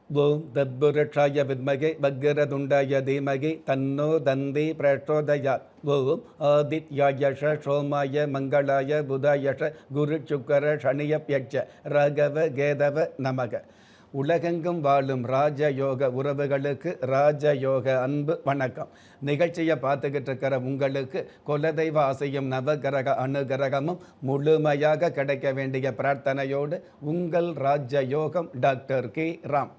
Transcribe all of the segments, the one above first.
ஓம் தத்புருஷாய வித்மகே வக்ரதுண்டாய தீமகி தன்னோ தந்தி பிரச்சோதயாத். ஓம் ஆதித்யாயஷ சோமாய மங்களாய புதாயஷ குரு சுக்கர சனியப்யட்ச ரகவ கேதவ நமக. உலகெங்கும் வாழும் ராஜயோக உறவுகளுக்கு ராஜயோக அன்பு வணக்கம். நிகழ்ச்சியை பார்த்துக்கிட்டு இருக்கிற உங்களுக்கு குலதெய்வ ஆசையும் நவகிரக அனுகிரகமும் முழுமையாக கிடைக்க வேண்டிய பிரார்த்தனையோடு உங்கள் ராஜயோகம் டாக்டர் கே ராம்.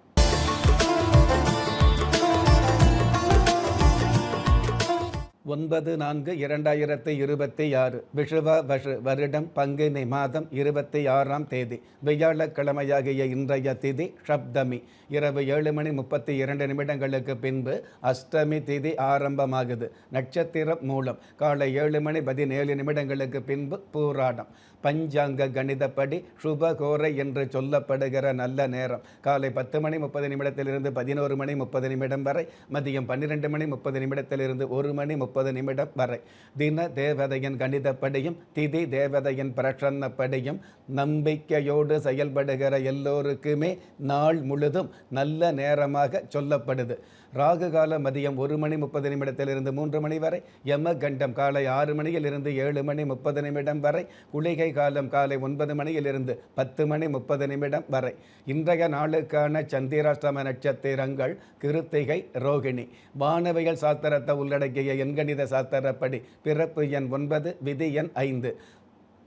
9/4/2026 விஷுவ வஷு வருடம் பங்குனி மாதம் 26ஆம் தேதி வியாழக்கிழமையாகிய இன்றைய திதி ஷப்தமி. இரவு 7:32 பின்பு அஷ்டமி திதி ஆரம்பமாகுது. நட்சத்திரம் மூலம். காலை 7:17 பின்பு பூராடம். பஞ்சாங்க கணிதப்படி சுபகோரை என்று சொல்லப்படுகிற நல்ல நேரம் காலை 10:30 11:30 வரை, மதியம் 12:30 1:30 வரை. தின தேவதையின் கணிதப்படியும் திதி தேவதையின் பிரசன்னப்படியும் நம்பிக்கையோடு செயல்படுகிற எல்லோருக்குமே நாள் முழுதும் நல்ல நேரமாக சொல்லப்படுது. ராகு காலம் மதியம் 1:30 3 வரை, யம கண்டம் காலை 6 7:30 வரை, குளிகை காலம் காலை 9 10:30 வரை. இன்றைய நாளுக்கான சந்திராஷ்டம நட்சத்திரங்கள் கிருத்திகை, ரோகிணி. வானவியல் சாஸ்திரத்தை உள்ளடக்கிய எண்கணித சாஸ்திரப்படி பிறப்பு எண் 9, விதி எண் 5.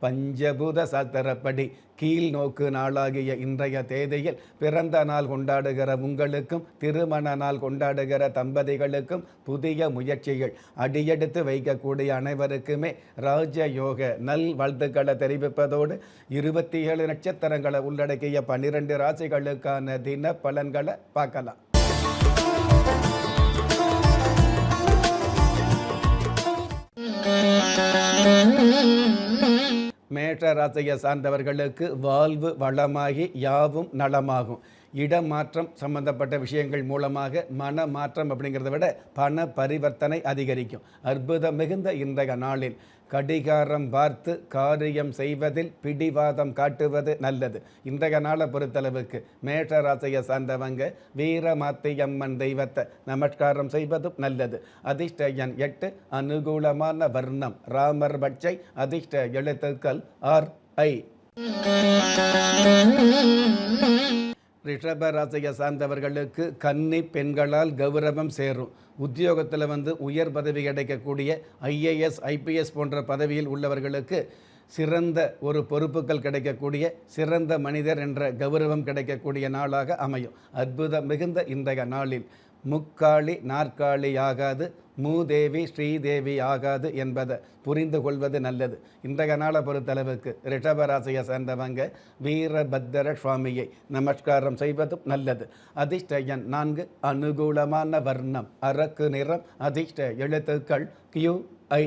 பஞ்சபூத சாஸ்திரப்படி கீழ் நோக்கு நாளாகிய இன்றைய தேதியில் பிறந்த நாள் கொண்டாடுகிற உங்களுக்கும் திருமண நாள் கொண்டாடுகிற தம்பதிகளுக்கும் புதிய முயற்சிகள் அடியெடுத்து வைக்கக்கூடிய அனைவருக்குமே ராஜயோக நல் வாழ்த்துக்களை தெரிவிப்பதோடு 27 நட்சத்திரங்களை உள்ளடக்கிய 12 ராசிகளுக்கான தின பலன்களை பார்க்கலாம். மேஷ ராசியை சார்ந்தவர்களுக்கு வாழ்வு வளமாகி யாவும் நலமாகும். இடமாற்றம் சம்பந்தப்பட்ட விஷயங்கள் மூலமாக மன மாற்றம் அப்படிங்கிறத விட பண பரிவர்த்தனை அதிகரிக்கும். அற்புதம் மிகுந்த இன்றைய நாளில் கடிகாரம் பார்த்து காரியம் செய்வதில் பிடிவாதம் காட்டுவது நல்லது. இன்றைய நாளை பொறுத்தளவுக்கு மேஷ ராசியை சார்ந்தவங்க வீரமாத்தியம்மன் தெய்வத்தை நமஸ்காரம் செய்வதும் நல்லது. அதிர்ஷ்ட எண் 8, அனுகூலமான வர்ணம் ராமர் பட்சை, அதிர்ஷ்ட எழுத்துக்கள் RI. ரிஷப ராசியை சார்ந்தவர்களுக்கு கன்னி பெண்களால் கௌரவம் சேரும். உத்தியோகத்தில் உயர் பதவி கிடைக்கக்கூடிய IAS IPS போன்ற பதவியில் உள்ளவர்களுக்கு சிறந்த ஒரு பொறுப்புகள் கிடைக்கக்கூடிய சிறந்த மனிதர் என்ற கௌரவம் கிடைக்கக்கூடிய நாளாக அமையும். அற்புதம் மிகுந்த இன்றைய நாளில் முக்காளி நாற்காலி ஆகாது, மூதேவி ஸ்ரீதேவி ஆகாது என்பதை புரிந்து கொள்வது நல்லது. இன்றைய நாளை பொறுத்தளவுக்கு ரிஷபராசியை சேர்ந்தவங்க வீரபத்திர சுவாமியை நமஸ்காரம் செய்வதும் நல்லது. அதிர்ஷ்ட எண் 4, அனுகூலமான வர்ணம் அரக்கு நிறம், அதிர்ஷ்ட எழுத்துக்கள் QI.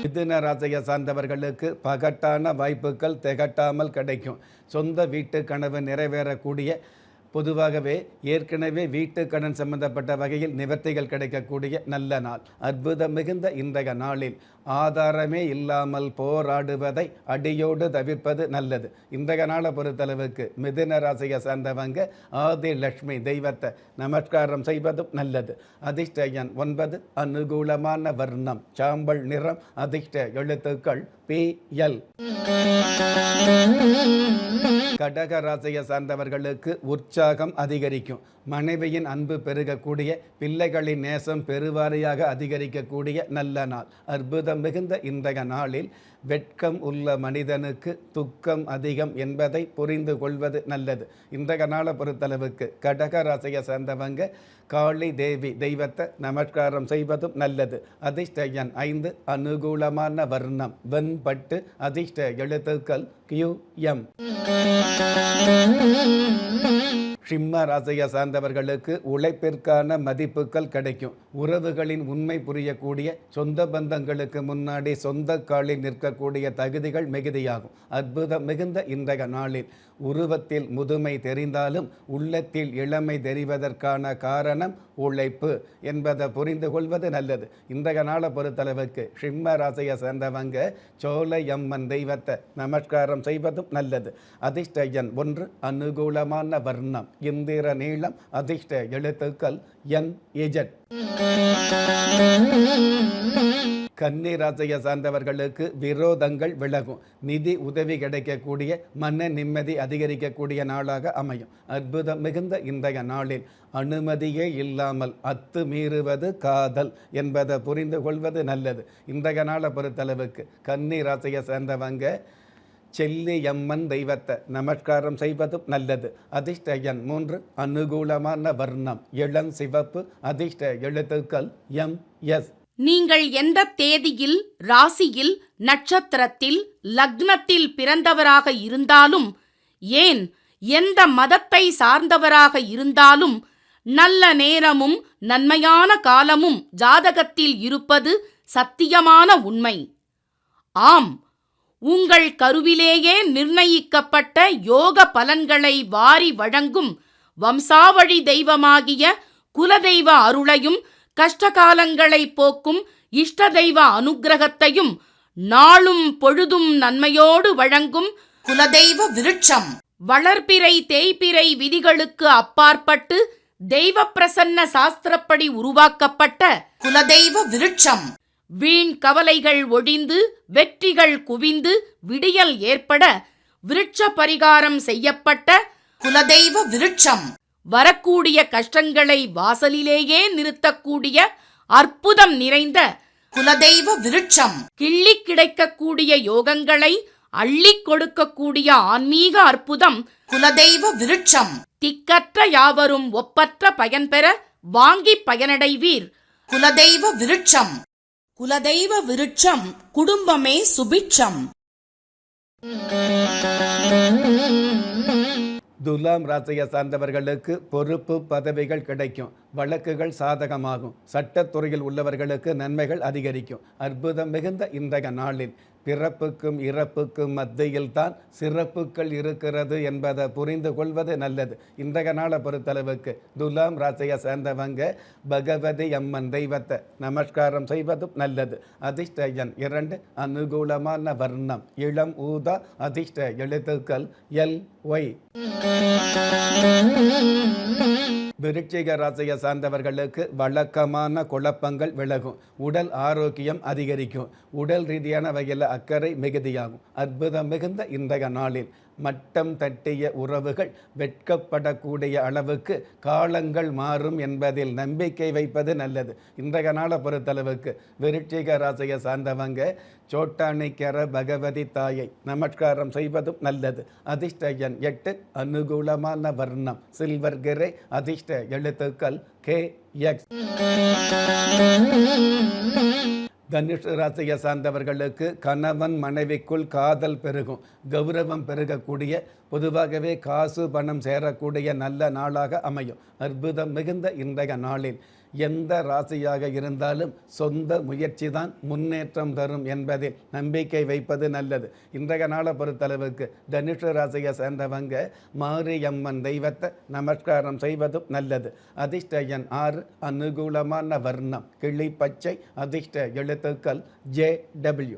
மிதுன ராசியை சார்ந்தவர்களுக்கு பகட்டான வாய்ப்புகள் திகட்டாமல் கிடைக்கும். சொந்த வீட்டு கனவு நிறைவேறக்கூடிய, பொதுவாகவே ஏற்கனவே வீட்டு கடன் சம்பந்தப்பட்ட வகையில் நிவர்த்திகள் கிடைக்கக்கூடிய நல்ல நாள். அற்புதம் மிகுந்த இன்றைய நாளில் ஆதாரமே இல்லாமல் போராடுவதை அடியோடு தவிர்ப்பது நல்லது. இன்றைய நாளை பொறுத்தளவுக்கு மிதுன ராசியை சார்ந்தவங்க ஆதி லட்சுமி தெய்வத்தை நமஸ்காரம் செய்வதும் நல்லது. அதிர்ஷ்ட எண் 9, அனுகூலமான வர்ணம் சாம்பல் நிறம், அதிர்ஷ்ட எழுத்துக்கள் PL. கடக ராசியை சார்ந்தவர்களுக்கு உற்சாகம் அதிகரிக்கும். மனைவியின் அன்பு பெருகக்கூடிய, பிள்ளைகளின் நேசம் பெருவாரியாக அதிகரிக்கக்கூடிய நல்ல நாள். அற்புதம் மிகுந்த இன்றைய நாளில் வெட்கம் உள்ள மனிதனுக்கு துக்கம் அதிகம் என்பதை புரிந்து கொள்வது நல்லது. இன்றைய நாளை பொறுத்தளவுக்கு கடக ராசியை சேர்ந்தவங்க காளி தேவி தெய்வத்தை நமஸ்காரம் செய்வதும் நல்லது. அதிர்ஷ்ட எண் 5, அனுகூலமான வர்ணம் வெண்பட்டு, அதிர்ஷ்ட எழுத்துக்கள் QM. சிம்ம ராசியை சார்ந்தவர்களுக்கு உழைப்பிற்கான மதிப்புகள் கிடைக்கும். உறவுகளின் உண்மை புரியக்கூடிய, சொந்த பந்தங்களுக்கு முன்னாடி சொந்த காலில் நிற்கக்கூடிய தகுதிகள் மிகுதியாகும். அற்புதம் மிகுந்த இன்றைய நாளில் உருவத்தில் முதுமை தெரிந்தாலும் உள்ளத்தில் இளமை தெரிவதற்கான காரணம் உழைப்பு என்பதை புரிந்து கொள்வது நல்லது. இன்றைய நாளை பொறுத்தளவுக்கு சிம்ம ராசியை சேர்ந்தவங்க சோலையம்மன் தெய்வத்தை நமஸ்காரம் செய்வதும் நல்லது. அதிர்ஷ்ட எண் 1, அனுகூலமான வர்ணம் இந்திர நீளம், அதிர்ஷ்ட எழுத்துக்கள் NZ. கன்னி ராசியை சார்ந்தவர்களுக்கு விரோதங்கள் விலகும். நிதி உதவி கிடைக்கக்கூடிய, மன நிம்மதி அதிகரிக்கக்கூடிய நாளாக அமையும். அற்புதம் மிகுந்த இன்றைய நாளில் அனுமதியே இல்லாமல் அத்துமீறுவது காதல் என்பதை புரிந்து கொள்வது நல்லது. இன்றைய நாளை பொறுத்தளவுக்கு கன்னி ராசியை சேர்ந்தவங்க செல்லியம்மன் தெய்வத்தை நமஸ்காரம் செய்வதும் நல்லது. அதிர்ஷ்ட எண் 3, அனுகூலமான வர்ணம் இளம் சிவப்பு, அதிர்ஷ்ட எழுத்துக்கள் MS. நீங்கள் எந்த தேதியில், ராசியில், நட்சத்திரத்தில், லக்னத்தில் பிறந்தவராக இருந்தாலும், ஏன் எந்த மதத்தை சார்ந்தவராக இருந்தாலும், நல்ல நேரமும் நன்மையான காலமும் ஜாதகத்தில் இருப்பது சத்தியமான உண்மை. ஆம், உங்கள் கருவிலேயே நிர்ணயிக்கப்பட்ட யோக பலன்களை வாரி வழங்கும் வம்சாவழி தெய்வமாகிய குலதெய்வ அருளையும், கஷ்டகாலங்களை போக்கும் இஷ்ட தெய்வ அனுக்கிரகத்தையும் நாளும் பொழுதும் நன்மையோடு வழங்கும் குலதெய்வ விருட்சம். வளர்பிறை தேய்பிறை விதிகளுக்கு அப்பாற்பட்டு தெய்வ பிரசன்ன சாஸ்திரப்படி உருவாக்கப்பட்ட குலதெய்வ விருட்சம். வீண் கவலைகள் ஒழிந்து வெற்றிகள் குவிந்து விடியல் ஏற்பட விருட்ச பரிகாரம் செய்யப்பட்ட குலதெய்வ விருட்சம். வரக்கூடிய கஷ்டங்களை வாசலிலேயே நிறுத்தக்கூடிய அற்புதம் நிறைந்த குலதெய்வ விருட்சம். கிள்ளி கிடைக்கக்கூடிய யோகங்களை அள்ளி கொடுக்கக்கூடிய ஆன்மீக அற்புதம் குலதெய்வ விருட்சம். திக்கற்ற யாவரும் ஒப்பற்ற பயன்பெற வாங்கி பயனடைவீர். குலதெய்வ விருட்சம். குலதெய்வ விருட்சம் குடும்பமே சுபிட்சம். துலாம் ராசியை சார்ந்தவர்களுக்கு பொறுப்பு பதவிகள் கிடைக்கும். வழக்குகள் சாதகமாகும். சட்டத்துறையில் உள்ளவர்களுக்கு நன்மைகள் அதிகரிக்கும். அற்புதம் மிகுந்த இன்றைய நாளில் பிறப்புக்கும் இறப்புக்கும் மத்தியில் தான் சிறப்புகள் இருக்கிறது என்பதை புரிந்து கொள்வது நல்லது. இன்றைய நாளை பொறுத்தளவுக்கு துலாம் ராசியை சேர்ந்தவங்க பகவதி அம்மன் தெய்வத்தை நமஸ்காரம் செய்வதும் நல்லது. அதிர்ஷ்ட எண் 2, அனுகூலமான வர்ணம் இளம் ஊதா, அதிர்ஷ்ட எழுத்துக்கள் LY. விருச்சிக ராசியை சார்ந்தவர்களுக்கு வழக்கமான குழப்பங்கள் விலகும். உடல் ஆரோக்கியம் அதிகரிக்கும். உடல் ரீதியான வகையில் அக்கறை மிகுதியாகும். அற்புதம் மிகுந்த இன்றைய நாளில் மட்டம் தட்டிய உறவுகள் வெட்கப்படக்கூடிய அளவுக்கு காலங்கள் மாறும் என்பதில் நம்பிக்கை வைப்பது நல்லது. இன்றைய நாளை பொறுத்தளவுக்கு விருச்சிக ராசியை சார்ந்தவங்க சோட்டானிக்கர பகவதி தாயை நமஸ்காரம் செய்வதும் நல்லது. அதிர்ஷ்ட எண் 8, அனுகூலமான வர்ணம் சில்வர் கிரே, அதிர்ஷ்ட எழுத்துக்கள் KX. தனுஷ் ராசியை சார்ந்தவர்களுக்கு கணவன் மனைவிக்குள் காதல் பெருகும். கௌரவம் பெருகக்கூடிய, பொதுவாகவே காசு பணம் சேரக்கூடிய நல்ல நாளாக அமையும். அற்புதம் மிகுந்த இன்றைய நாளில் எந்த ராசியாக இருந்தாலும் சொந்த முயற்சி தான் முன்னேற்றம் தரும் என்பதில் நம்பிக்கை வைப்பது நல்லது. இன்றைய நாளை பொறுத்தளவுக்கு தனுஷ ராசியை சேர்ந்தவங்க மாரியம்மன் தெய்வத்தை நமஸ்காரம் செய்வதும் நல்லது. அதிர்ஷ்ட எண் 6, அனுகூலமான வர்ணம் கிளி பச்சை, அதிர்ஷ்ட எழுத்துக்கள் JW.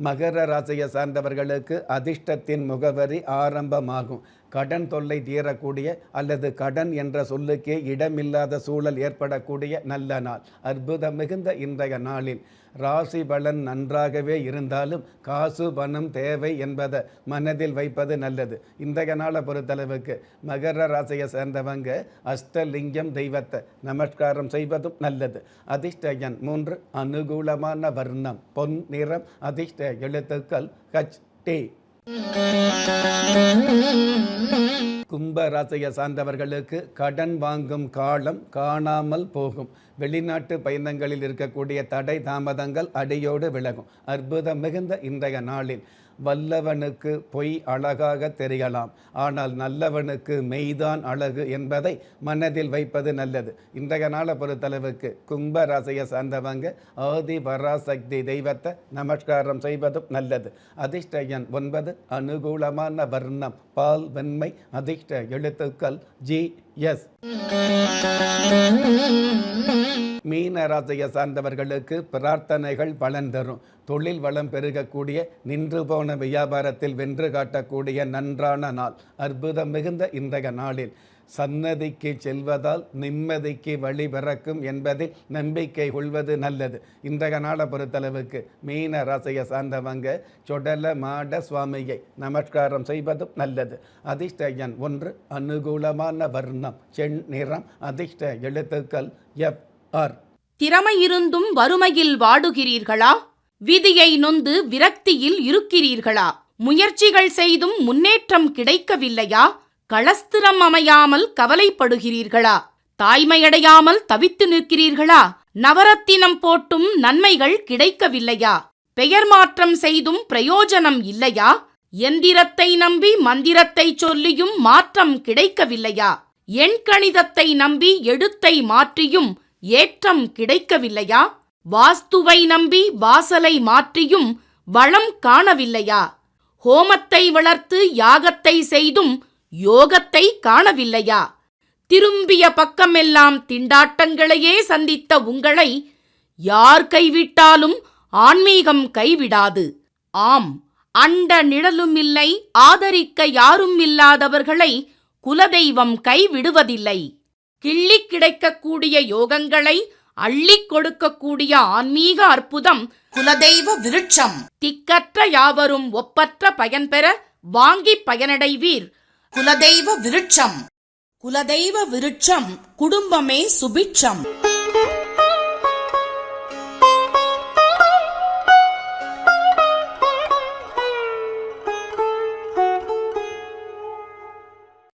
மகர ராசியை சார்ந்தவர்களுக்கு அதிர்ஷ்டத்தின் முகவரி ஆரம்பமாகும். கடன் தொல்லை தீரக்கூடிய அல்லது கடன் என்ற சொல்லுக்கே இடமில்லாத சூழல் ஏற்படக்கூடிய நல்ல நாள். அற்புதம் மிகுந்த இன்றைய நாளில் ராசி பலன் நன்றாகவே இருந்தாலும் காசு பணம் தேவை என்பதை மனதில் வைப்பது நல்லது. இன்றைய நாளை பொறுத்தளவுக்கு மகர ராசியை சேர்ந்தவங்க அஷ்டலிங்கம் தெய்வத்தை நமஸ்காரம் செய்வதும் நல்லது. அதிர்ஷ்ட எண் 3, அனுகூலமான வர்ணம் பொன் நிறம், அதிர்ஷ்ட எழுத்துக்கள் HT. கும்ப ராசியை சார்ந்தவர்களுக்கு கடன் வாங்கும் காலம் காணாமல் போகும். வெளிநாட்டு பயணங்களில் இருக்கக்கூடிய தடை தாமதங்கள் அடியோடு விலகும். அற்புதம் மிகுந்த இன்றைய நாளில் வல்லவனுக்கு பொய் அழகாக தெரியலாம், ஆனால் நல்லவனுக்கு மெய்தான் அழகு என்பதை மனதில் வைப்பது நல்லது. இன்றைய நாளை பொறுத்தளவுக்கு கும்ப ராசியை சார்ந்தவங்க ஆதி பராசக்தி தெய்வத்தை நமஸ்காரம் செய்வதும் நல்லது. அதிர்ஷ்ட எண் 9, அனுகூலமான வர்ணம் பால் வெண்மை, அதிர்ஷ்ட எழுத்துக்கள் GS. மீன ராசியை சார்ந்தவர்களுக்கு பிரார்த்தனைகள் பலன் தரும். தொழில் வளம் பெருகக்கூடிய, நின்று போன வியாபாரத்தில் வென்று காட்டக்கூடிய நன்றான நாள். அற்புதம் மிகுந்த இன்றைய நாளில் சன்னதிக்கு செல்வதால் நிம்மதிக்கு வழி பிறக்கும் என்பதில் நம்பிக்கை கொள்வது நல்லது. இன்றைய நாளை பொறுத்தளவுக்கு மீன ராசியை சார்ந்தவங்க சொடல மாட சுவாமியை நமஸ்காரம் செய்வதும் நல்லது. அதிர்ஷ்ட எண் 1, அனுகூலமான வர்ணம் செந்நிறம், அதிர்ஷ்ட எழுத்துக்கள் FR. திறமையிருந்தும் வறுமையில் வாடுகிறீர்களா? விதியை நொந்து விரக்தியில் இருக்கிறீர்களா? முயற்சிகள் செய்தும் முன்னேற்றம் கிடைக்கவில்லையா? களஸ்திரம் அமையாமல் கவலைப்படுகிறீர்களா? தாய்மையடையாமல் தவித்து நிற்கிறீர்களா? நவரத்தினம் போட்டும் நன்மைகள் கிடைக்கவில்லையா? பெயர் மாற்றம் செய்தும் பிரயோஜனம் இல்லையா? எந்திரத்தை நம்பி மந்திரத்தை சொல்லியும் மாற்றம் கிடைக்கவில்லையா? எண்கணிதத்தை நம்பி எழுத்தை மாற்றியும் ஏற்றம் கிடைக்கவில்லையா? வாஸ்துவை நம்பி வாசலை மாற்றியும் வளம் காணவில்லையா? ஹோமத்தை வளர்த்து யாகத்தை செய்தும் யோகத்தை காணவில்லையா? திரும்பிய பக்கமெல்லாம் திண்டாட்டங்களையே சந்தித்த உங்களை யார் கைவிட்டாலும் ஆன்மீகம் கைவிடாது. ஆம், அண்ட நிழலுமில்லை, ஆதரிக்க யாரும் இல்லாதவர்களை குலதெய்வம் கைவிடுவதில்லை. கிள்ளிக் கிடைக்கக்கூடிய யோகங்களை அள்ளிக் கொடுக்கக்கூடிய ஆன்மீக அற்புதம் குலதெய்வ விருட்சம். திக்கற்ற யாவரும் ஒப்பற்ற பயன்பெற வாங்கி பயனடைவீர். குலதெய்வ விருட்சம். குலதெய்வ விருட்சம், குடும்பமே சுபிட்சம்.